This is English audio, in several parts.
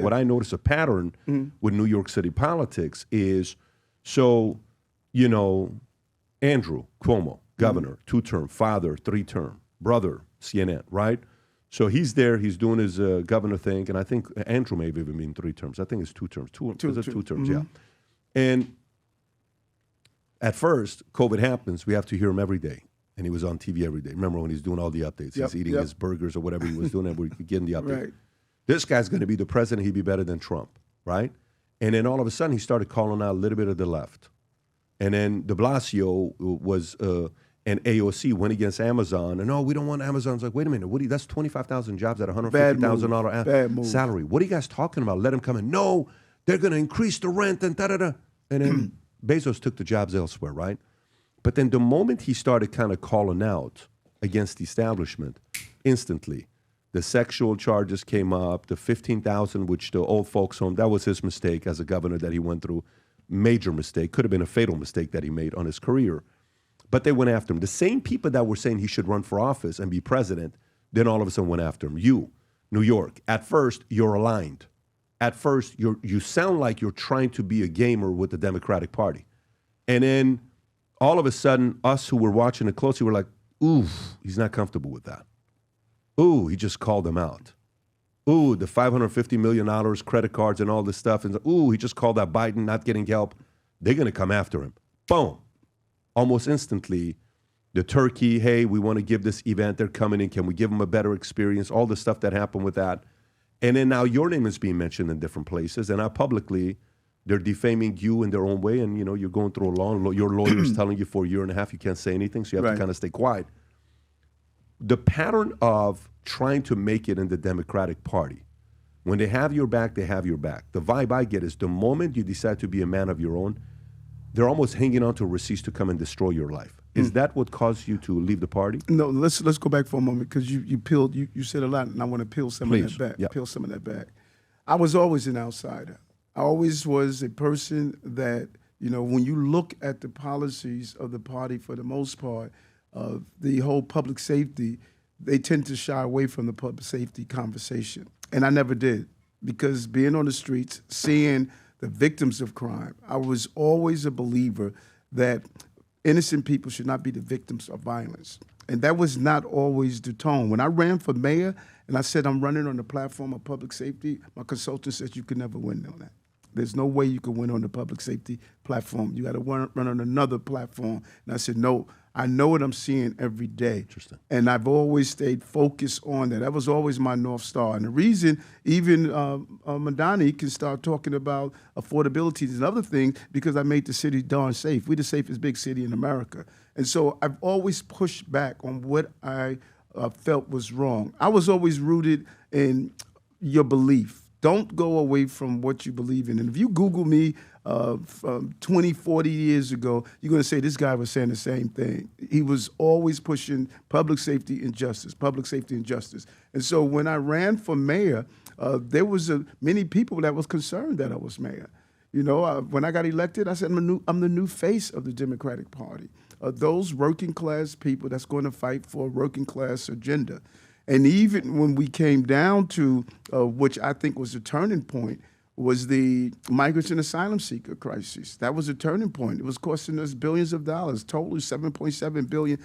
what I notice a pattern with New York City politics is, so, you know, Andrew Cuomo, governor, 2-term, father, 3-term, brother, CNN, right? So he's there, he's doing his governor thing, and I think Andrew may have even been 3 terms. I think it's 2 terms. Two terms, yeah. And at first, COVID happens, we have to hear him every day. And he was on TV every day. Remember when he's doing all the updates? He's eating his burgers or whatever he was doing, and we're getting the update. Right. This guy's going to be the president. He'd be better than Trump, right? And then all of a sudden, he started calling out a little bit of the left. And then de Blasio was, and AOC went against Amazon. And, we don't want Amazon. It's like, wait a minute, that's 25,000 jobs at $150,000 salary. What are you guys talking about? Let them come in. No, they're going to increase the rent and da-da-da. And then Bezos took the jobs elsewhere, right? But then the moment he started kind of calling out against the establishment, instantly, the sexual charges came up, the $15,000, which the old folks home, that was his mistake as a governor that he went through. Major mistake, could have been a fatal mistake that he made on his career. But they went after him. The same people that were saying he should run for office and be president, then all of a sudden went after him. You, New York, at first, you're aligned. At first, you sound like you're trying to be a gamer with the Democratic Party. And then all of a sudden, us who were watching it closely were like, ooh, he's not comfortable with that. Ooh, he just called them out. Ooh, the $550 million credit cards and all this stuff. And ooh, he just called out Biden not getting help. They're going to come after him. Boom. Almost instantly, the turkey, hey, we want to give this event. They're coming in. Can we give them a better experience? All the stuff that happened with that. And then now your name is being mentioned in different places. And now publicly, they're defaming you in their own way, and you're going through a your lawyer's telling you for a year and a half you can't say anything, so you have to kind of stay quiet. The pattern of trying to make it in the Democratic Party, when they have your back, they have your back. The vibe I get is the moment you decide to be a man of your own, they're almost hanging on to receipts to come and destroy your life. Is that what caused you to leave the party? No, let's go back for a moment, because you said a lot, and I want to peel some of that back. Yep. Peel some of that back. I was always an outsider. I always was a person that, when you look at the policies of the party, for the most part, the whole public safety, they tend to shy away from the public safety conversation. And I never did, because being on the streets, seeing the victims of crime, I was always a believer that innocent people should not be the victims of violence. And that was not always the tone. When I ran for mayor and I said I'm running on the platform of public safety, my consultant said you could never win on that. There's no way you can win on the public safety platform. You got to run on another platform. And I said, no, I know what I'm seeing every day. Interesting. And I've always stayed focused on that. That was always my North Star. And the reason even Madani can start talking about affordability and other things, because I made the city darn safe. We're the safest big city in America. And so I've always pushed back on what I felt was wrong. I was always rooted in your belief. Don't go away from what you believe in. And if you Google me from 20, 40 years ago, you're going to say this guy was saying the same thing. He was always pushing public safety and justice, public safety and justice. And so when I ran for mayor, there was many people that was concerned that I was mayor. When I got elected, I said I'm the new face of the Democratic Party. Those working class people that's going to fight for a working class agenda. And even when we came down to, which I think was a turning point, was the migrants and asylum seeker crisis. That was a turning point. It was costing us billions of dollars, total $7.7 billion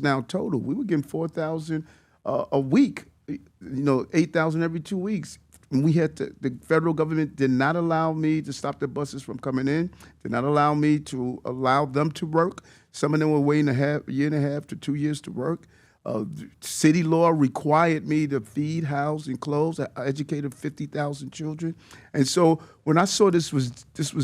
now total. We were getting 4,000 a week, 8,000 every 2 weeks. And the federal government did not allow me to stop the buses from coming in, did not allow me to allow them to work. Some of them were waiting a year and a half to 2 years to work. City law required me to feed, house, and clothe. I educated 50,000 children. And so when I saw this was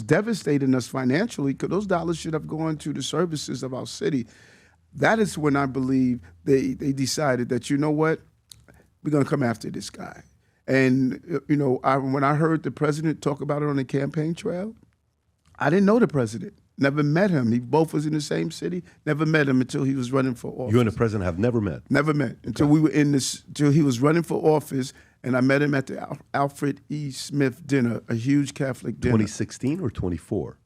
devastating us financially, because those dollars should have gone to the services of our city, that is when I believe they decided that, you know what, we're going to come after this guy. And, when I heard the president talk about it on the campaign trail, I didn't know the president. Never met him. He both was in the same city. Never met him until he was running for office. You and the president have never met? Never met until we were until he was running for office, and I met him at the Alfred E. Smith dinner, a huge Catholic dinner. 2016 or 24?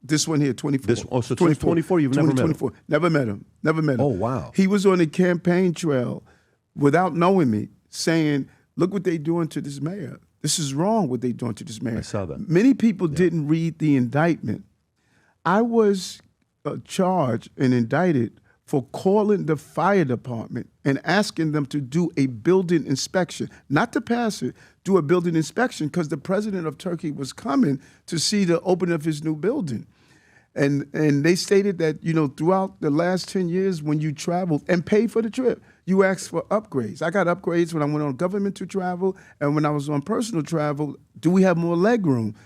This one here, 24. So 24, you've never met him? Never met him. Never met him. Oh, wow. He was on the campaign trail without knowing me, saying, look what they're doing to this mayor. This is wrong what they're doing to this man. I saw that. Many people didn't read the indictment. I was charged and indicted for calling the fire department and asking them to do a building inspection, not to pass it, do a building inspection, because the president of Turkey was coming to see the opening of his new building. And they stated that, throughout the last 10 years, when you traveled and paid for the trip, you asked for upgrades. I got upgrades when I went on governmental travel, and when I was on personal travel, do we have more leg room?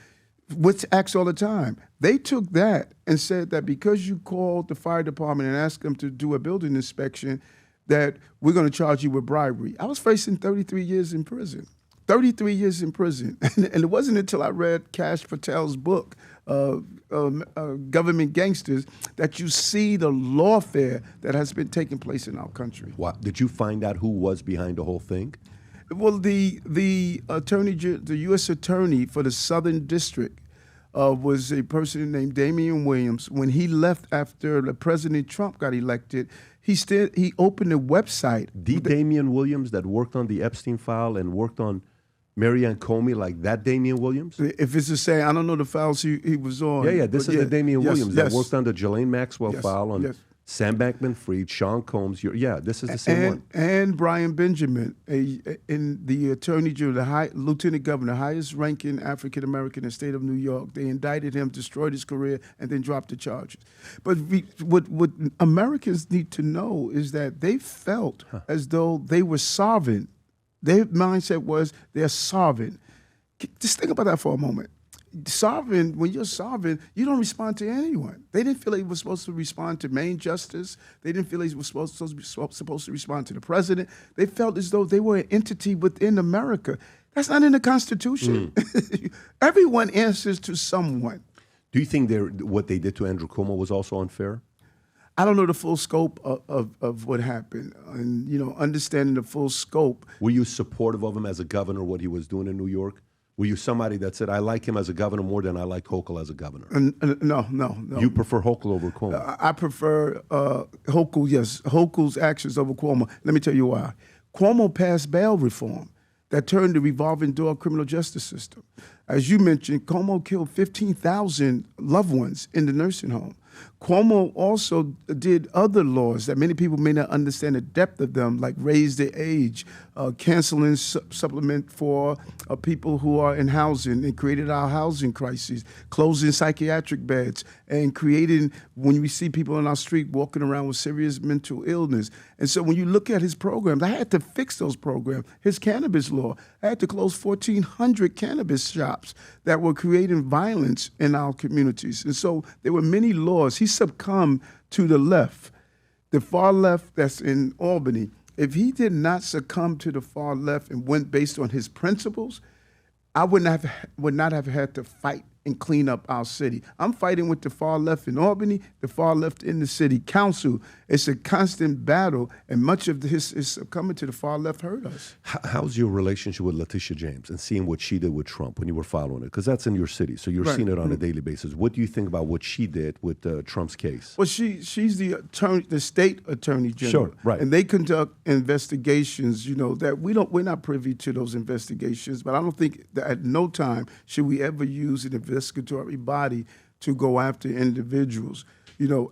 What's asked all the time. They took that and said that because you called the fire department and asked them to do a building inspection, that we're going to charge you with bribery. I was facing 33 years in prison. 33 years in prison. And it wasn't until I read Kash Patel's book, Government Gangsters, that you see the lawfare that has been taking place in our country. What, did you find out who was behind the whole thing? Well, the U.S. attorney for the Southern District was a person named Damian Williams. When he left after President Trump got elected, he opened a website. The Damian Williams that worked on the Epstein file and worked on Marianne Comey, like that Damian Williams? If it's the same, I don't know the files he was on. Yeah, this is the Damian Williams that worked on the Ghislaine Maxwell file, on Sam Bankman-Fried, Sean Combs. This is the same one. And Brian Benjamin, in the Attorney General, the Lieutenant Governor, highest ranking African American in the state of New York. They indicted him, destroyed his career, and then dropped the charges. But what Americans need to know is that they felt as though they were sovereign. Their mindset was they're sovereign. Just think about that for a moment. Sovereign, when you're sovereign, you don't respond to anyone. They didn't feel they were supposed to respond to Main Justice. They didn't feel they were supposed to respond to the president. They felt as though they were an entity within America. That's not in the Constitution. Everyone answers to someone. Do you think what they did to Andrew Cuomo was also unfair? I don't know the full scope of what happened, and understanding the full scope. Were you supportive of him as a governor, what he was doing in New York? Were you somebody that said, I like him as a governor more than I liked Hochul as a governor? No. You prefer Hochul over Cuomo? I prefer Hochul, yes, Hochul's actions over Cuomo. Let me tell you why. Cuomo passed bail reform that turned the revolving door criminal justice system. As you mentioned, Cuomo killed 15,000 loved ones in the nursing home. Cuomo also did other laws that many people may not understand the depth of them, like raise the age, canceling supplement for people who are in housing, and created our housing crisis, closing psychiatric beds, and creating, when we see people on our street walking around with serious mental illness. And so when you look at his programs, I had to fix those programs. His cannabis law, I had to close 1,400 cannabis shops that were creating violence in our communities. And so there were many laws. He succumbed to the left, the far left that's in Albany. If he did not succumb to the far left and went based on his principles, I would not have had to fight and clean up our city. I'm fighting with the far left in Albany, the far left in the city council. It's a constant battle, and much of his coming to the far left hurt us. How's your relationship with Letitia James and seeing what she did with Trump when you were following it? Because that's in your city, so you're seeing it on a daily basis. What do you think about what she did with Trump's case? Well, she's the state attorney general, sure, right, and they conduct investigations. That we're not privy to those investigations, but I don't think that at no time should we ever use an investigatory body to go after individuals.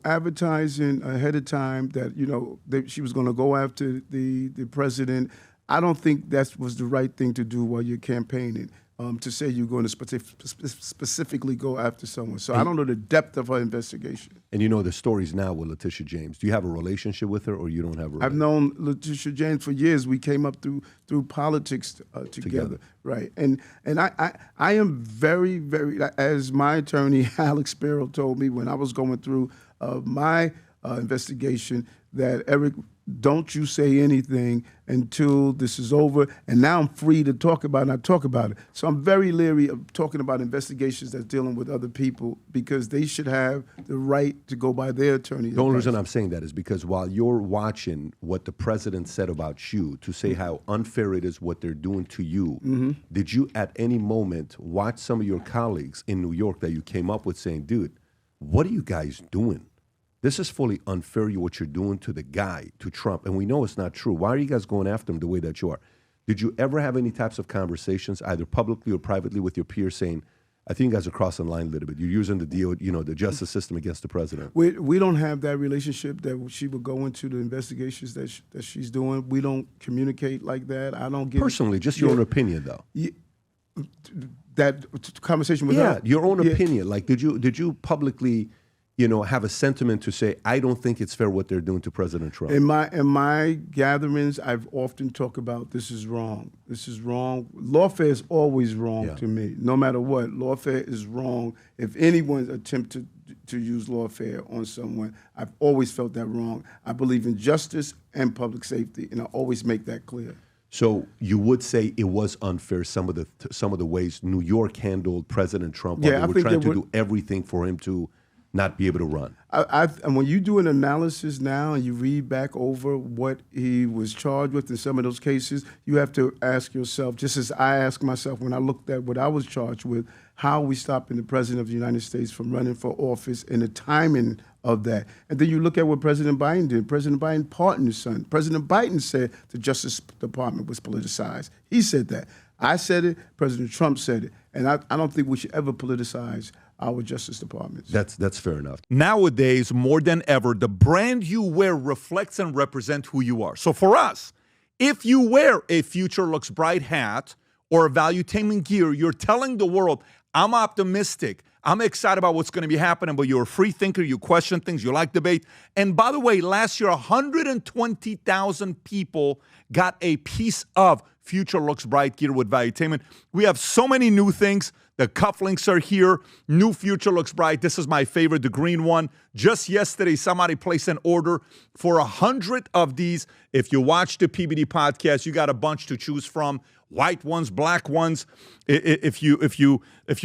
Advertising ahead of time that she was going to go after the president. I don't think that was the right thing to do while you're campaigning. To say you're going to specifically go after someone. So I don't know the depth of her investigation. And the stories now with Letitia James. Do you have a relationship with her, or you don't have a relationship? I've known Letitia James for years. We came up through politics together. Right. And I am very, very, as my attorney, Alex Sparrow, told me when I was going through my investigation, that Eric, don't you say anything until this is over. And now I'm free to talk about it, and I talk about it. So I'm very leery of talking about investigations that's dealing with other people, because they should have the right to go by their attorney. The only reason I'm saying that is because while you're watching what the president said about you, to say how unfair it is what they're doing to you, did you at any moment watch some of your colleagues in New York that you came up with saying, dude, what are you guys doing? This is fully unfair, what you're doing to the guy, to Trump. And we know it's not true. Why are you guys going after him the way that you are? Did you ever have any types of conversations, either publicly or privately, with your peers saying, I think you guys are crossing the line a little bit. You're using the justice system against the president. We don't have that relationship that she would go into the investigations that she's doing. We don't communicate like that. I don't get personally, just your own opinion, though. That conversation with her. Yeah, your own opinion. Like, did you publicly, have a sentiment to say, I don't think it's fair what they're doing to President Trump? In my gatherings, I've often talked about this is wrong. This is wrong. Lawfare is always wrong to me, no matter what. Lawfare is wrong. If anyone attempted to use lawfare on someone, I've always felt that wrong. I believe in justice and public safety, and I always make that clear. So you would say it was unfair, some of the ways New York handled President Trump while they were trying to do everything for him to not be able to run. And when you do an analysis now and you read back over what he was charged with in some of those cases, you have to ask yourself, just as I asked myself when I looked at what I was charged with, how are we stopping the President of the United States from running for office and the timing of that? And then you look at what President Biden did. President Biden pardoned his son. President Biden said the Justice Department was politicized. He said that. I said it. President Trump said it. And I don't think we should ever politicize our Justice Departments. That's fair enough. Nowadays, more than ever, the brand you wear reflects and represents who you are. So for us, if you wear a Future Looks Bright hat or a Valuetainment gear, you're telling the world, I'm optimistic. I'm excited about what's going to be happening, but you're a free thinker. You question things. You like debate. And by the way, last year, 120,000 people got a piece of Future Looks Bright gear with Valuetainment. We have so many new things. The cufflinks are here. New Future Looks Bright. This is my favorite, the green one. Just yesterday, somebody placed an order for 100 of these. If you watch the PBD podcast, you got a bunch to choose from. White ones, black ones. If you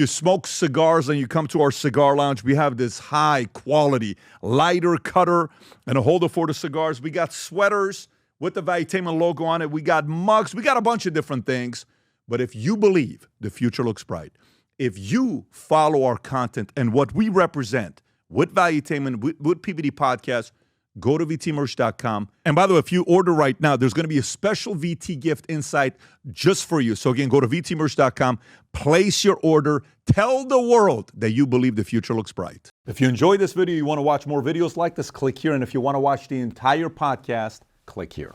smoke cigars and you come to our cigar lounge, we have this high quality lighter cutter and a holder for the cigars. We got sweaters with the Valuetainment logo on it. We got mugs. We got a bunch of different things. But if you believe the future looks bright, if you follow our content and what we represent with Valuetainment, with PBD Podcast, go to vtmerch.com. And by the way, if you order right now, there's going to be a special VT gift inside just for you. So again, go to vtmerch.com, place your order, tell the world that you believe the future looks bright. If you enjoyed this video, you want to watch more videos like this, click here. And if you want to watch the entire podcast, click here.